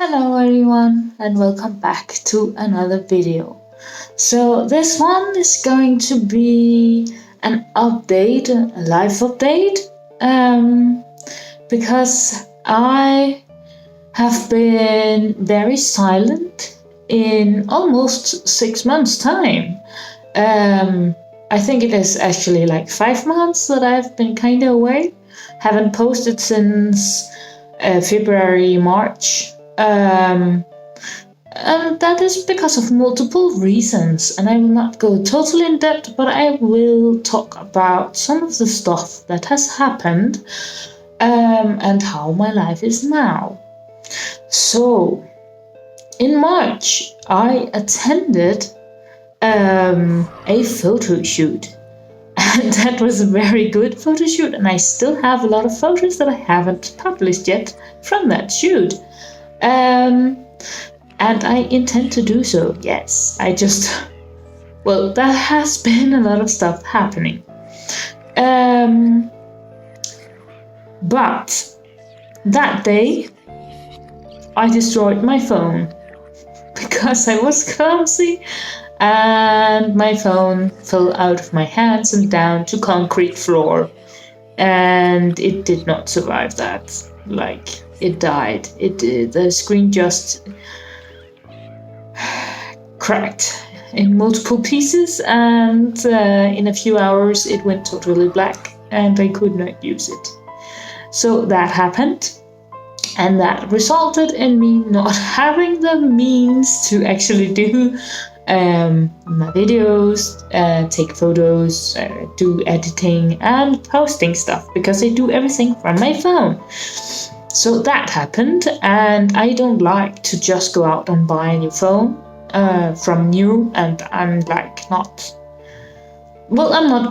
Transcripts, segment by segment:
Hello everyone and welcome back to another video. So this one is going to be an update, a life update, because I have been very silent in almost 6 months time. I think it is actually like 5 months that I've been kind of away. Haven't posted since February, March. And that is because of multiple reasons, and I will not go totally in depth, but I will talk about some of the stuff that has happened and how my life is now. So, in March, I attended a photo shoot, and that was a very good photo shoot, and I still have a lot of photos that I haven't published yet from that shoot. And I intend to do so, yes. There has been a lot of stuff happening. But that day, I destroyed my phone because I was clumsy and my phone fell out of my hands and down to concrete floor. And it did not survive that. It died. The screen just cracked in multiple pieces, and in a few hours it went totally black and I could not use it. So that happened, and that resulted in me not having the means to actually do my videos, take photos, do editing and posting stuff, because I do everything from my phone. So that happened, and I don't like to just go out and buy a new phone from new, and I'm not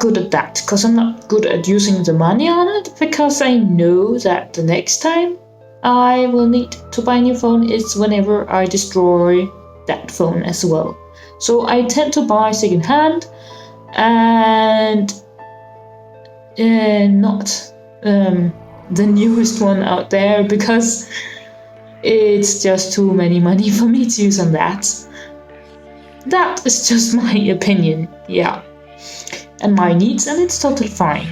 good at that, because I'm not good at using the money on it, because I know that the next time I will need to buy a new phone is whenever I destroy that phone as well. So I tend to buy secondhand and not the newest one out there, because it's just too many money for me to use on that. That is just my opinion, yeah, and my needs, and it's totally fine.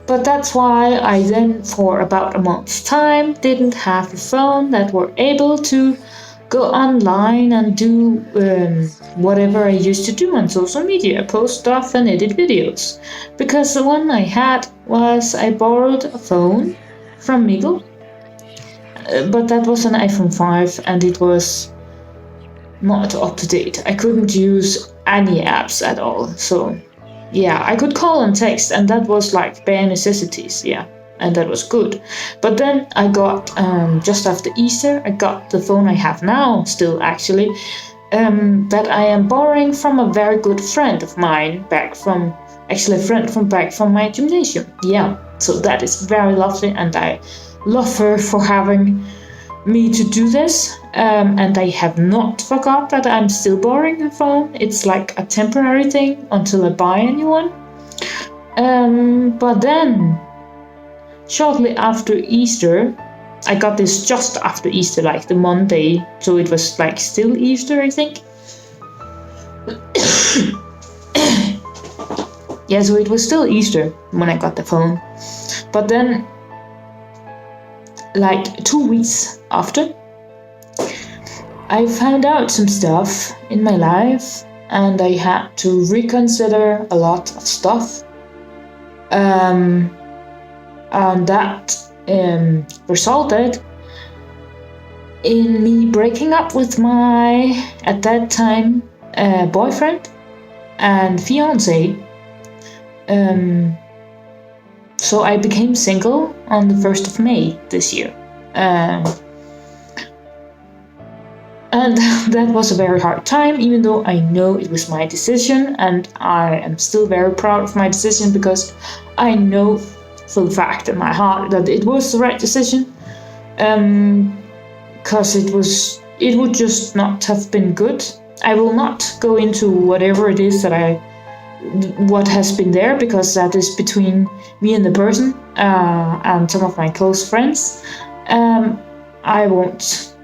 But that's why I then, for about a month's time, didn't have a phone that were able to go online and do whatever I used to do on social media, post stuff and edit videos. Because the one I had was, I borrowed a phone from Miguel, but that was an iPhone 5 and it was not up to date. I couldn't use any apps at all. So yeah, I could call and text, and that was like bare necessities, yeah. And that was good. But then I got, just after Easter, I got the phone I have now, still actually, that I am borrowing from a very good friend of mine, back from my gymnasium. Yeah, so that is very lovely, and I love her for having me to do this. And I have not forgot that I'm still borrowing her phone. It's like a temporary thing until I buy a new one. But then, shortly after Easter, I got this just after Easter, like the Monday, so it was like still Easter, I think. Yeah, so it was still Easter when I got the phone. But then, like 2 weeks after, I found out some stuff in my life, and I had to reconsider a lot of stuff. And that resulted in me breaking up with my, at that time, boyfriend and fiance. So I became single on the 1st of May this year. And that was a very hard time, even though I know it was my decision, and I am still very proud of my decision, because I know for the fact in my heart that it was the right decision, because it would just not have been good. I will not go into whatever it is what has been there, because that is between me and the person and some of my close friends. I won't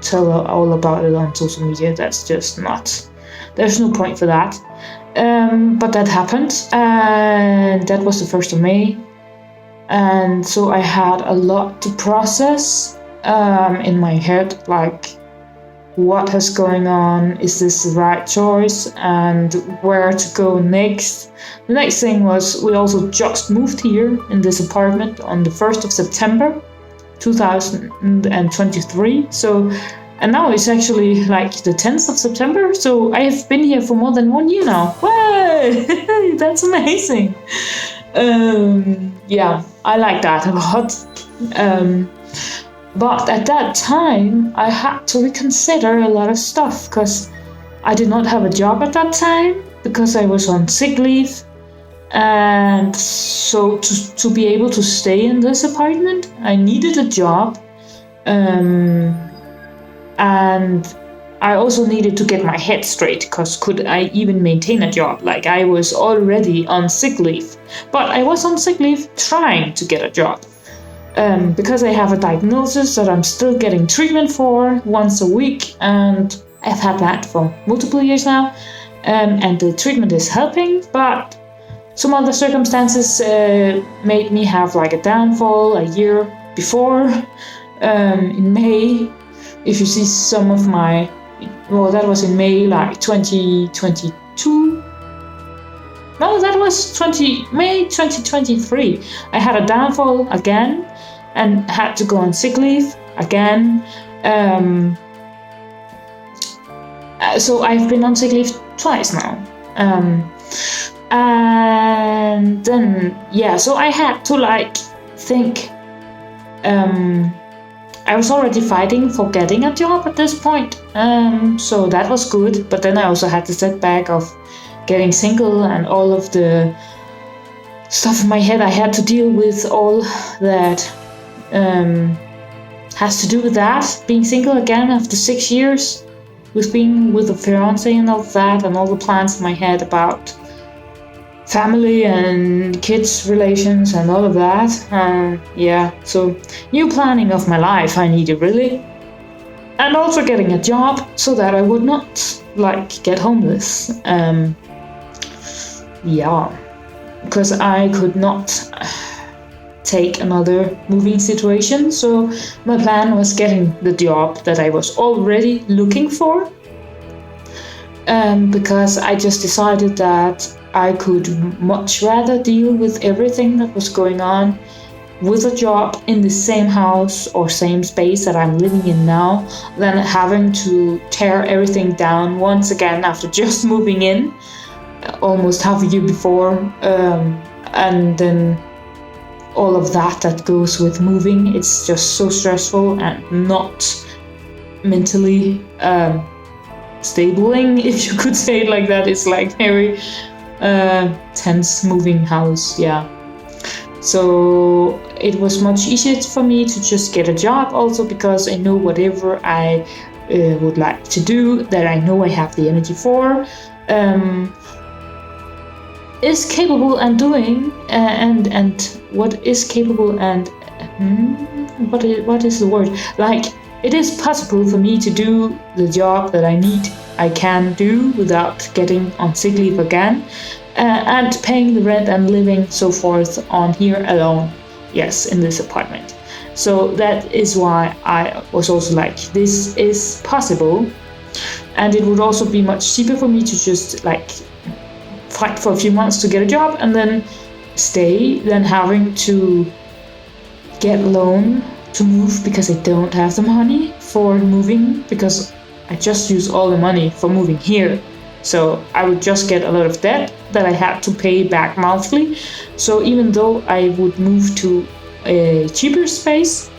tell all about it on social media. That's just not. There's no point for that. But that happened, and that was the 1st of May. And so I had a lot to process in my head, like, what is going on? Is this the right choice? And where to go next? The next thing was we also just moved here in this apartment on the 1st of September 2023. So, and now it's actually like the 10th of September. So I have been here for more than 1 year now. Way! That's amazing. Yeah, I like that a lot. But at that time, I had to reconsider a lot of stuff because I did not have a job at that time because I was on sick leave. And so to be able to stay in this apartment, I needed a job. And I also needed to get my head straight because could I even maintain a job? Like, I was already on sick leave. But I was on sick leave trying to get a job. Because I have a diagnosis that I'm still getting treatment for once a week, and I've had that for multiple years now, and the treatment is helping, but some other circumstances made me have like a downfall a year before, in May. If you see some of my, well, that was in May, like 2022. No, that was May 2023. I had a downfall again and had to go on sick leave again. So I've been on sick leave twice now. And then, yeah, so I had to like think. I was already fighting for getting a job at this point. So that was good. But then I also had the setback of getting single and all of the stuff in my head I had to deal with, all that has to do with that, being single again after 6 years, with being with a fiance and all that, and all the plans in my head about family and kids relations and all of that. Yeah, so new planning of my life I needed really. And also getting a job so that I would not like get homeless. Yeah, because I could not take another moving situation. So my plan was getting the job that I was already looking for. Because I just decided that I could much rather deal with everything that was going on with a job in the same house or same space that I'm living in now than having to tear everything down once again after just moving in almost half a year before, and then all of that goes with moving. It's just so stressful and not mentally stabling, if you could say it like that. It's like very tense moving house, yeah. So it was much easier for me to just get a job, also because I know whatever I would like to do, that I know I have the energy for, is capable and doing, and what is capable and what is the word? Like, it is possible for me to do the job that I need. I can do without getting on sick leave again, and paying the rent and living so forth on here alone. Yes, in this apartment. So that is why I was also like, this is possible, and it would also be much cheaper for me to just like fight for a few months to get a job and then stay than having to get a loan to move because I don't have the money for moving, because I just use all the money for moving here. So I would just get a lot of debt that I had to pay back monthly. So even though I would move to a cheaper space,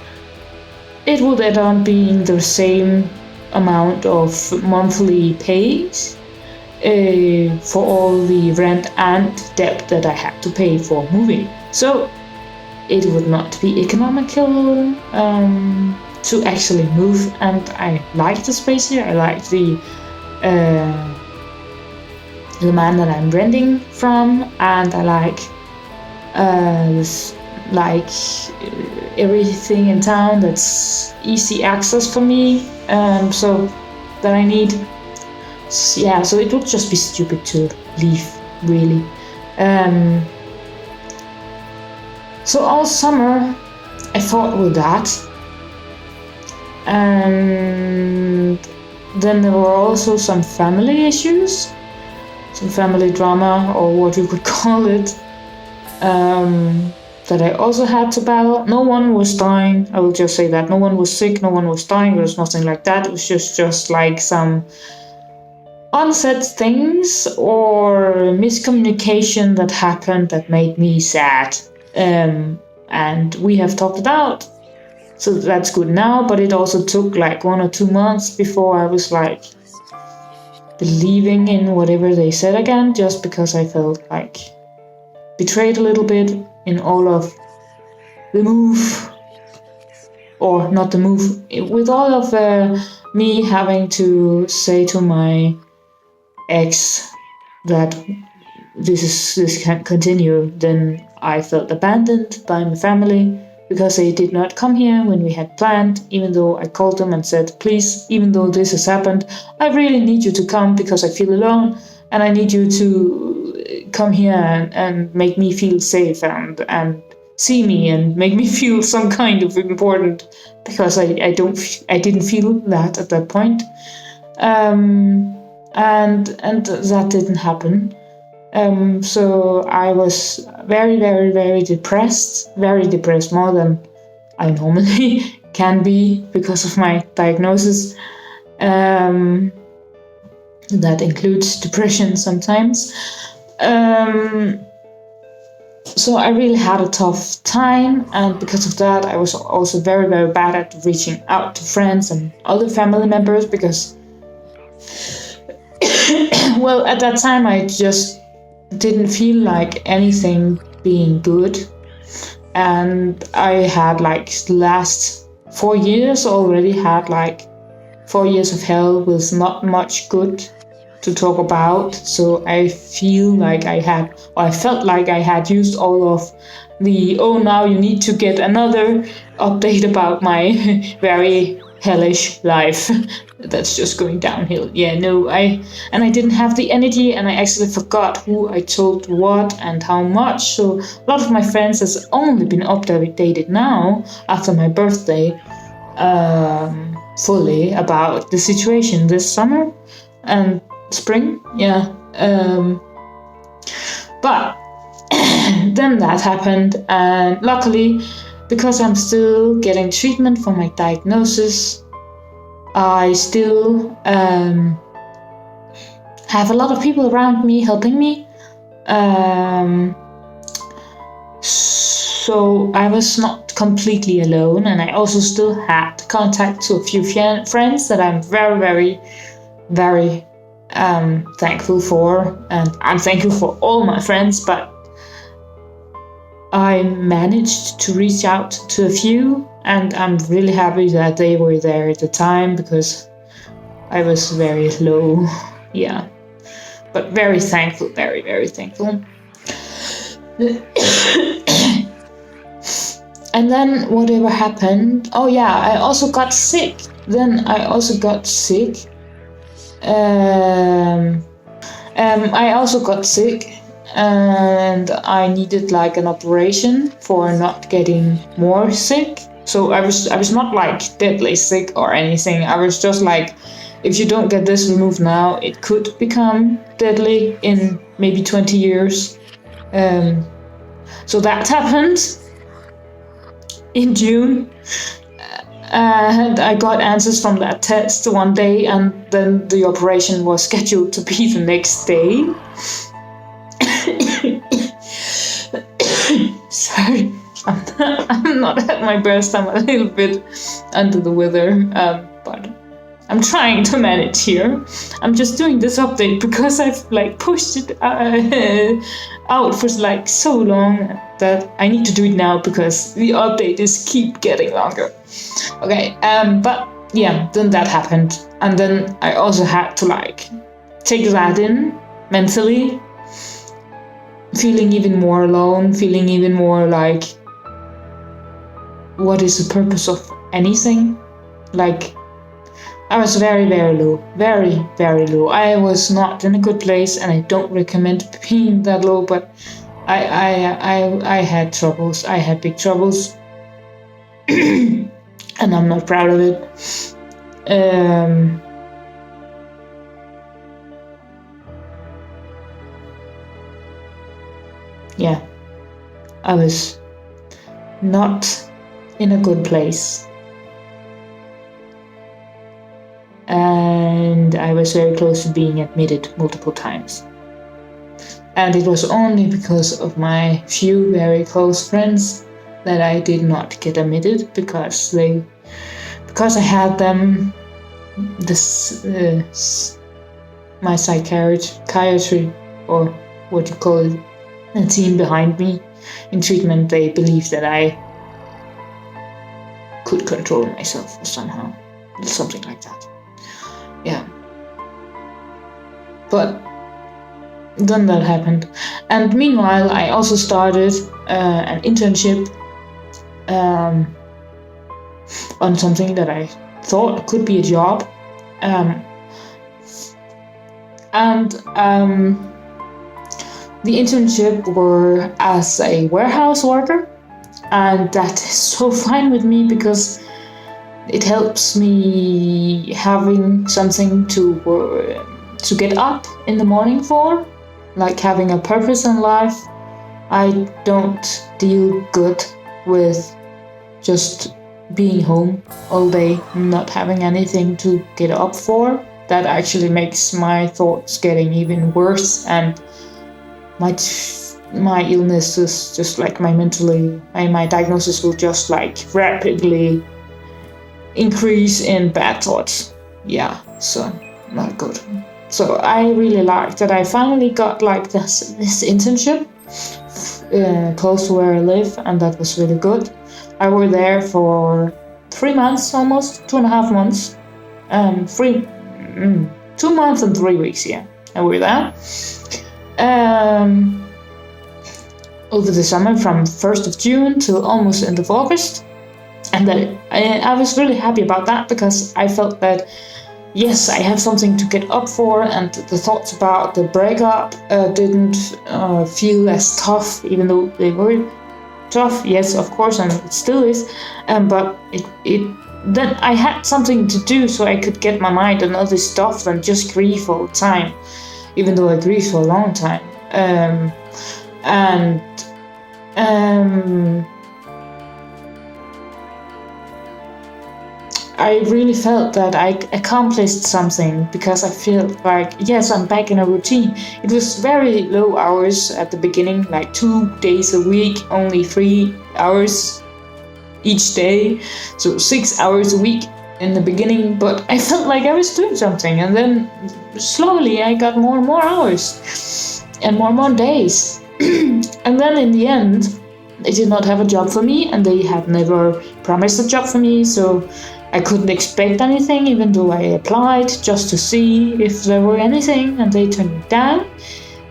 it would end up being the same amount of monthly pays for all the rent and debt that I had to pay for moving. So it would not be economical to actually move, and I like the space here. I like the man that I'm renting from, and I like like everything in town that's easy access for me, so that I need. Yeah, so it would just be stupid to leave, really. So all summer I fought with that, and then there were also some family issues, some family drama, or what you could call it, that I also had to battle. No one was dying, I will just say that. No one was sick, no one was dying, there was nothing like that. It was just like some unsaid things or miscommunication that happened that made me sad. And we have talked it out, so that's good now, but it also took like 1 or 2 months before I was like believing in whatever they said again, just because I felt like betrayed a little bit in all of the move, or not the move, with all of me having to say to my ex that this can't continue. Then I felt abandoned by my family because they did not come here when we had planned, even though I called them and said, please, even though this has happened, I really need you to come because I feel alone, and I need you to come here and make me feel safe and see me and make me feel some kind of important, because I didn't feel that at that point. And that didn't happen. So I was very, very, very depressed, more than I normally can be because of my diagnosis. That includes depression sometimes. So I really had a tough time, and because of that I was also very, very bad at reaching out to friends and other family members, because well, at that time I just didn't feel like anything being good, and I had like the last 4 years already had like 4 years of hell with not much good to talk about. So I felt like I had used all of the, now you need to get another update about my very hellish life that's just going downhill. I didn't have the energy, and I actually forgot who I told what and how much. So a lot of my friends has only been updated now after my birthday, fully about the situation this summer and spring. But then that happened, and luckily, because I'm still getting treatment for my diagnosis, I still have a lot of people around me helping me. So I was not completely alone, and I also still had contact to a few friends that I'm very, very, very thankful for. And I'm thankful for all my friends, but I managed to reach out to a few, and I'm really happy that they were there at the time, because I was very low. But very thankful, very, very thankful. And then whatever happened, I also got sick. I also got sick, and I needed like an operation for not getting more sick. So I was not like deadly sick or anything. I was just like, if you don't get this removed now, it could become deadly in maybe 20 years. So that happened in June. And I got answers from that test one day, and then the operation was scheduled to be the next day. Sorry, I'm not at my best. I'm a little bit under the weather, but I'm trying to manage here. I'm just doing this update because I've like pushed it out for like so long that I need to do it now, because the update is keep getting longer. Okay, but then that happened, and then I also had to like take that in mentally, feeling even more alone, feeling even more like what is the purpose of anything. Like, I was very, very low. Very, very low. I was not in a good place, and I don't recommend being that low, but I had troubles. I had big troubles. And I'm not proud of it. Yeah, I was not in a good place. And I was very close to being admitted multiple times. And it was only because of my few very close friends that I did not get admitted, because I had them, my psychiatry, or what you call it, the team behind me in treatment. They believed that I could control myself somehow, something like that. Yeah. But then that happened. And meanwhile, I also started an internship on something that I thought could be a job. The internship were as a warehouse worker, and that is so fine with me because it helps me having something to get up in the morning for, like having a purpose in life. I don't deal good with just being home all day, not having anything to get up for. That actually makes my thoughts getting even worse, and my illness is just like my diagnosis will just like rapidly increase in bad thoughts. Yeah, so not good. So I really liked that I finally got like this internship close to where I live, and that was really good. I were there for 3 months, almost 2.5 months, 2 months and 3 weeks. Yeah, I were there. Over the summer, from 1st of June till almost end of August. And I was really happy about that, because I felt that, yes, I have something to get up for, and the thoughts about the breakup didn't feel as tough, even though they were tough, yes, of course, and it still is. But then I had something to do, so I could get my mind on other stuff than just grief all the time, even though I grieved for a long time. I really felt that I accomplished something, because I feel like, yes, I'm back in a routine. It was very low hours at the beginning, like 2 days a week, only 3 hours each day, so 6 hours a week in the beginning, but I felt like I was doing something, and then slowly I got more and more hours and more days. And then in the end, they did not have a job for me, and they had never promised a job for me, so I couldn't expect anything, even though I applied just to see if there were anything, and they turned me down,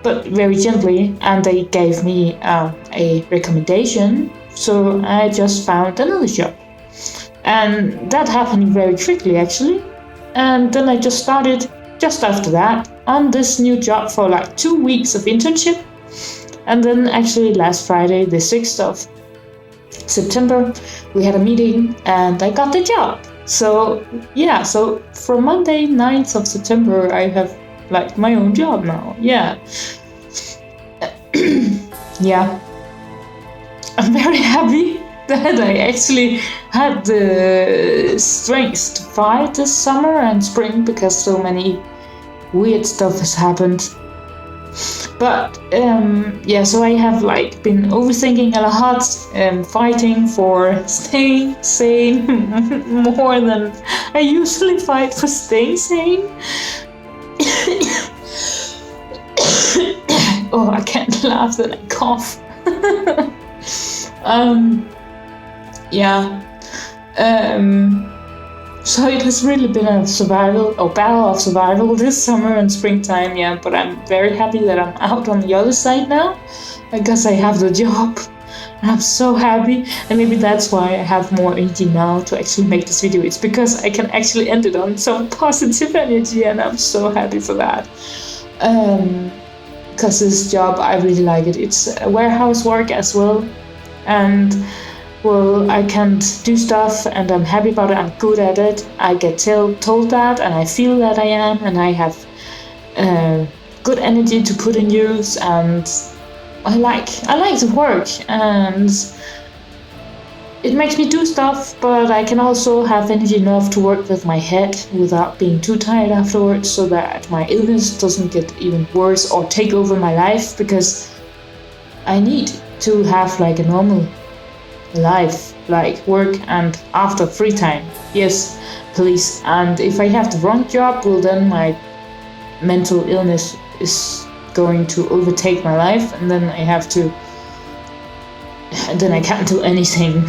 but very gently, and they gave me a recommendation, so I just found another job. And that happened very quickly, actually. And then I just started, just after that, on this new job for like 2 weeks of internship. And then actually last Friday, the 6th of September, we had a meeting and I got the job. So yeah, so from Monday 9th of September, I have like my own job now. Yeah. Yeah. I'm very happy that I actually had the strength to fight this summer and spring, because so many weird stuff has happened. But yeah, so I have like been overthinking a lot, fighting for staying sane more than I usually fight for staying sane. Oh, I can't laugh, then I cough. Yeah. So it has really been a battle of survival this summer and springtime, yeah, but I'm very happy that I'm out on the other side now, because I have the job. And I'm so happy, and maybe that's why I have more energy now to actually make this video. It's because I can actually end it on some positive energy, and I'm so happy for that. Because this job, I really like it. It's warehouse work as well, and well, I can do stuff and I'm happy about it, I'm good at it. I get told that, and I feel that I am, and I have good energy to put in use, and I like the work, and it makes me do stuff, but I can also have energy enough to work with my head without being too tired afterwards, so that my illness doesn't get even worse or take over my life, because I need to have like a normal life, like work and after free time. Yes, please. And if I have the wrong job, well, then my mental illness is going to overtake my life, and then I can't do anything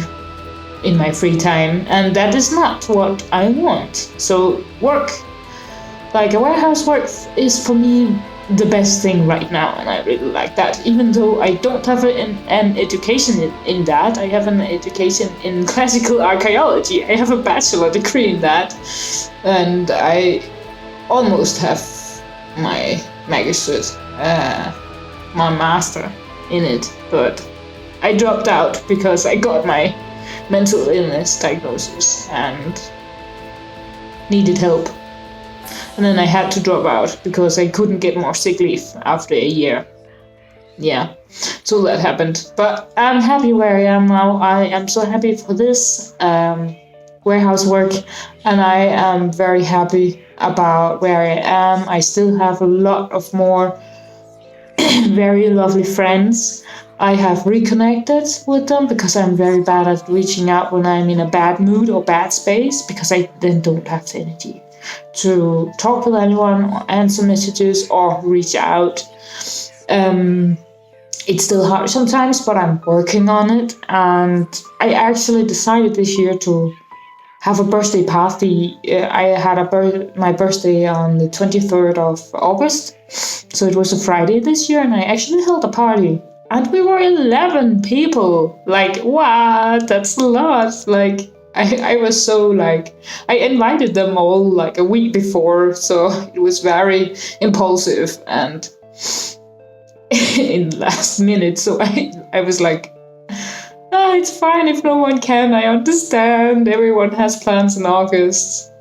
in my free time, and that is not what I want. So work, like a warehouse work, is for me the best thing right now, and I really like that. Even though I don't have an education in that, I have an education in classical archaeology. I have a bachelor degree in that, and I almost have my magistrate, my master in it, but I dropped out because I got my mental illness diagnosis and needed help. And then I had to drop out because I couldn't get more sick leave after a year. Yeah, so that happened. But I'm happy where I am now. I am so happy for this warehouse work, and I am very happy about where I am. I still have a lot of more very lovely friends. I have reconnected with them because I'm very bad at reaching out when I'm in a bad mood or bad space, because I then don't have the energy to talk with anyone or answer messages or reach out. It's still hard sometimes, but I'm working on it. And I actually decided this year to have a birthday party. I had my birthday on the 23rd of August, so it was a Friday this year, and I actually held a party. And we were 11 people. Like, what? That's a lot. Like, I was so like, I invited them all like a week before, so it was very impulsive and in the last minute. So I was like, it's fine if no one can. I understand. Everyone has plans in August.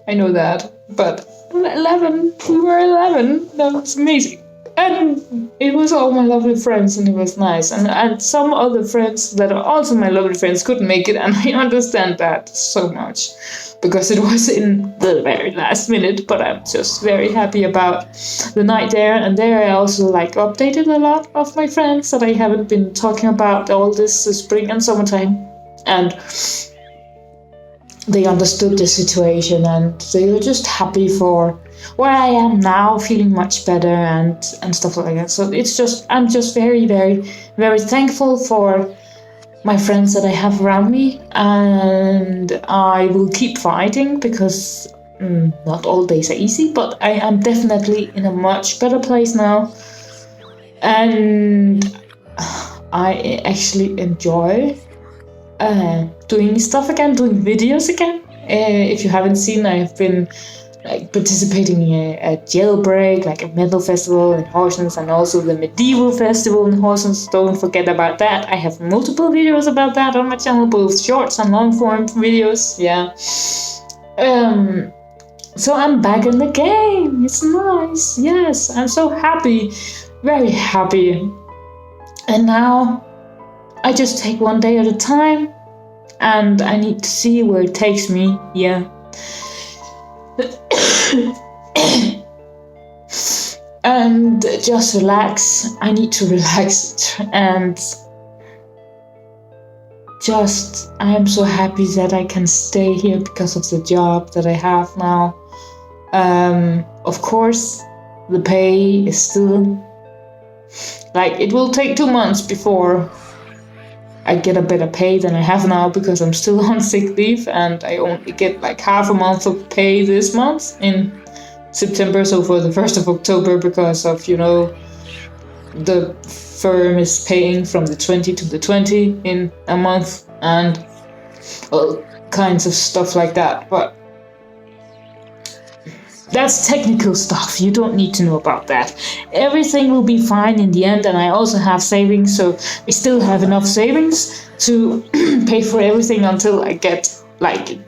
I know that. But 11, we were 11. That was amazing. And it was all my lovely friends, and it was nice. And some other friends that are also my lovely friends couldn't make it, and I understand that so much, because it was in the very last minute. But I'm just very happy about the night there. And there I also like updated a lot of my friends that I haven't been talking about all this spring and summertime. And they understood the situation, and they were just happy for where I am now, feeling much better and stuff like that. So I'm just very, very, very thankful for my friends that I have around me, and I will keep fighting, because not all days are easy, but I am definitely in a much better place now, and I actually enjoy doing stuff again, doing videos again. If you haven't seen, I have been like participating in a jailbreak, like a metal festival in Horsens, and also the medieval festival in Horsens. Don't forget about that. I have multiple videos about that on my channel, both shorts and long form videos. Yeah. So I'm back in the game. It's nice. Yes, I'm so happy, very happy. And now I just take one day at a time, and I need to see where it takes me. Yeah. And just relax. I need to relax, and I am so happy that I can stay here because of the job that I have now. Of course, the pay is still like, it will take 2 months before I get a better pay than I have now, because I'm still on sick leave, and I only get like half a month of pay this month in September, so for the 1st of October, because of, the firm is paying from the 20 to the 20 in a month, and all kinds of stuff like that. But that's technical stuff. You don't need to know about that. Everything will be fine in the end, and I also have savings, so I still have enough savings to pay for everything until I get like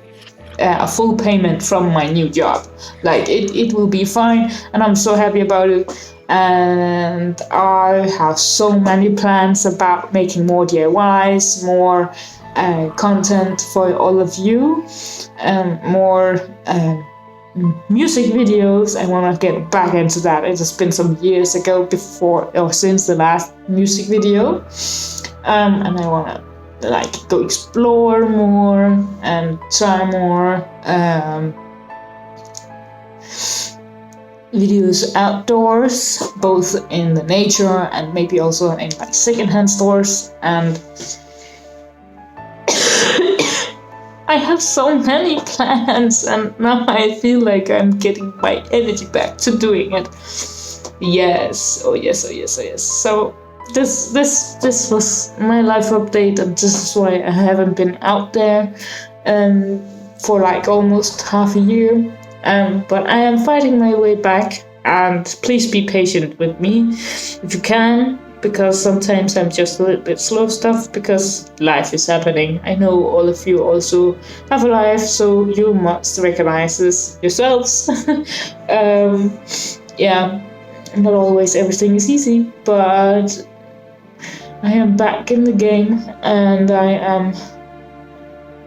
a full payment from my new job. Like it will be fine, and I'm so happy about it. And I have so many plans about making more DIYs, more content for all of you, more music videos. I want to get back into that. It has been some years ago before or since the last music video, and I want to like go explore more and try more videos outdoors, both in the nature and maybe also in like secondhand stores. And I have so many plans, and now I feel like I'm getting my energy back to doing it. Yes, oh yes, oh yes, oh yes. So this was my life update, and this is why I haven't been out there for like almost half a year. But I am fighting my way back, and please be patient with me if you can, because sometimes I'm just a little bit slow stuff because life is happening. I know all of you also have a life, so you must recognize this yourselves. Yeah, not always everything is easy, but I am back in the game, and I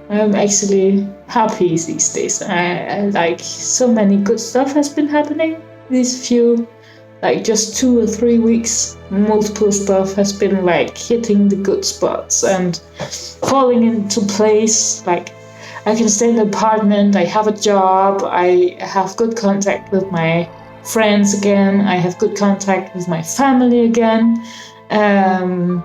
am actually happy these days. I like so many good stuff has been happening these few, like just 2 or 3 weeks. Multiple stuff has been like hitting the good spots and falling into place. Like I can stay in the apartment, I have a job, I have good contact with my friends again, I have good contact with my family again, and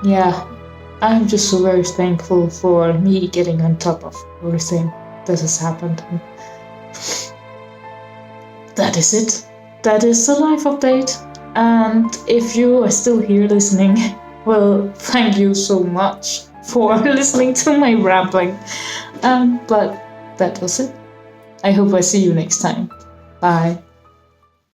yeah, I'm just so very thankful for me getting on top of everything that has happened. That is it. That is the life update. And if you are still here listening, well, thank you so much for listening to my rambling. But that was it. I hope I see you next time. Bye.